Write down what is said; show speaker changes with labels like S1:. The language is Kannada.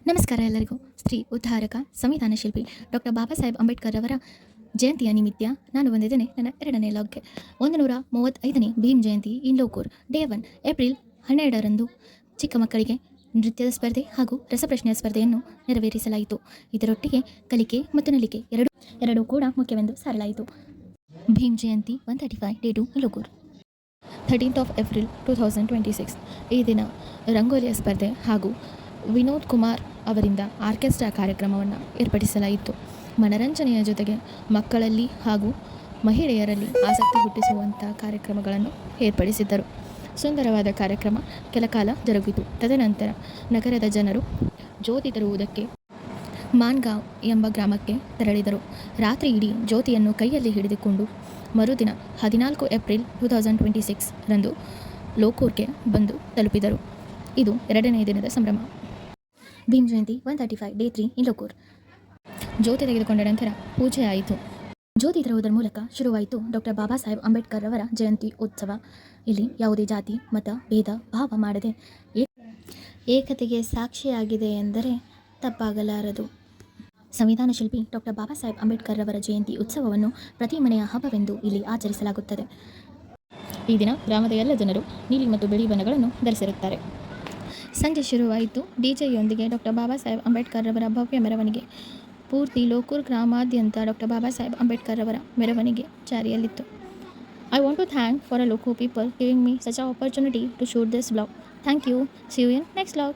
S1: ನಮಸ್ಕಾರ ಎಲ್ಲರಿಗೂ. ಸ್ತ್ರೀ ಉದ್ಧಾರಕ ಸಂವಿಧಾನ ಶಿಲ್ಪಿ ಡಾಕ್ಟರ್ ಬಾಬಾ ಸಾಹೇಬ್ ಅಂಬೇಡ್ಕರ್ ಅವರ ಜಯಂತಿಯ ನಿಮಿತ್ತ ನಾನು ಬಂದಿದ್ದೇನೆ ನನ್ನ 2ನೇ ಲಾಗ್ಗೆ. 135ನೇ ಭೀಮ್ ಜಯಂತಿ ಇನ್ ಲೋಕೂರ್ ಡೇ 1 ಏಪ್ರಿಲ್ 12ರಂದು ಚಿಕ್ಕ ಮಕ್ಕಳಿಗೆ ನೃತ್ಯದ ಸ್ಪರ್ಧೆ ಹಾಗೂ ರಸಪ್ರಶ್ನೆಯ ಸ್ಪರ್ಧೆಯನ್ನು ನೆರವೇರಿಸಲಾಯಿತು. ಇದರೊಟ್ಟಿಗೆ ಕಲಿಕೆ ಮತ್ತು ನಲಿಕೆ ಎರಡೂ ಕೂಡ ಮುಖ್ಯವೆಂದು ಸಾರಲಾಯಿತು. ಭೀಮ್ ಜಯಂತಿ 135 ಡೇ 2 ಲೋಕೂರ್ 13th ಏಪ್ರಿಲ್ 2026. ಈ ದಿನ ರಂಗೋಲಿಯ ಸ್ಪರ್ಧೆ ಹಾಗೂ ವಿನೋದ್ ಕುಮಾರ್ ಅವರಿಂದ ಆರ್ಕೆಸ್ಟ್ರಾ ಕಾರ್ಯಕ್ರಮವನ್ನು ಏರ್ಪಡಿಸಲಾಯಿತು. ಮನರಂಜನೆಯ ಜೊತೆಗೆ ಮಕ್ಕಳಲ್ಲಿ ಹಾಗೂ ಮಹಿಳೆಯರಲ್ಲಿ ಆಸಕ್ತಿ ಹುಟ್ಟಿಸುವಂಥ ಕಾರ್ಯಕ್ರಮಗಳನ್ನು ಏರ್ಪಡಿಸಿದ್ದರು. ಸುಂದರವಾದ ಕಾರ್ಯಕ್ರಮ ಕೆಲ ಕಾಲ ಜರುಗಿತು. ತದನಂತರ ನಗರದ ಜನರು ಜ್ಯೋತಿ ತರುವುದಕ್ಕೆ ಮಾನ್ಗಾಂವ್ ಎಂಬ ಗ್ರಾಮಕ್ಕೆ ತೆರಳಿದರು. ರಾತ್ರಿ ಇಡೀ ಜ್ಯೋತಿಯನ್ನು ಕೈಯಲ್ಲಿ ಹಿಡಿದುಕೊಂಡು ಮರುದಿನ 14 ಏಪ್ರಿಲ್ 2026 ರಂದು ಲೋಕೂರ್ಗೆ ಬಂದು ತಲುಪಿದರು. ಇದು 2ನೇ ದಿನದ ಸಂಭ್ರಮ. ಭೀಮ್ ಜಯಂತಿ 135 ಡೇ 3 ಇನ್ ಲೋಕೂರ್. ಜ್ಯೋತಿ ತೆಗೆದುಕೊಂಡ ನಂತರ ಪೂಜೆ ಆಯಿತು. ಜ್ಯೋತಿ ತರುವುದರ ಮೂಲಕ ಶುರುವಾಯಿತು ಡಾಕ್ಟರ್ ಬಾಬಾ ಸಾಹೇಬ್ ಅಂಬೇಡ್ಕರ್ ಅವರ ಜಯಂತಿ ಉತ್ಸವ. ಇಲ್ಲಿ ಯಾವುದೇ ಜಾತಿ ಮತ ಭೇದ ಭಾವ ಮಾಡದೆ ಏಕತೆಗೆ ಸಾಕ್ಷಿಯಾಗಿದೆ ಎಂದರೆ ತಪ್ಪಾಗಲಾರದು. ಸಂವಿಧಾನ ಶಿಲ್ಪಿ ಡಾಕ್ಟರ್ ಬಾಬಾ ಸಾಹೇಬ್ ಅಂಬೇಡ್ಕರ್ ಅವರ ಜಯಂತಿ ಉತ್ಸವವನ್ನು ಪ್ರತಿ ಮನೆಯ ಹಬ್ಬವೆಂದು ಇಲ್ಲಿ ಆಚರಿಸಲಾಗುತ್ತದೆ. ಈ ದಿನ ಗ್ರಾಮದ ಎಲ್ಲ ಜನರು ನೀಲಿ ಮತ್ತು ಬಿಳಿ ಬಣ್ಣಗಳನ್ನು ಧರಿಸಿರುತ್ತಾರೆ. ಸಂಜೆ ಶುರುವಾಯಿತು ಡಿಜೆಯೊಂದಿಗೆ ಡಾಕ್ಟರ್ ಬಾಬಾ ಸಾಹೇಬ್ ಅಂಬೇಡ್ಕರ್ ಅವರ ಭವ್ಯ ಮೆರವಣಿಗೆ. ಪೂರ್ತಿ ಲೋಕೂರ್ ಗ್ರಾಮಾದ್ಯಂತ ಡಾಕ್ಟರ್ ಬಾಬಾ ಸಾಹೇಬ್ ಅಂಬೇಡ್ಕರ್ ಅವರ ಮೆರವಣಿಗೆ ಜಾರಿಯಲ್ಲಿತ್ತು. I want to thank for a local people giving me such an opportunity to shoot this vlog. Thank you. See you in next vlog.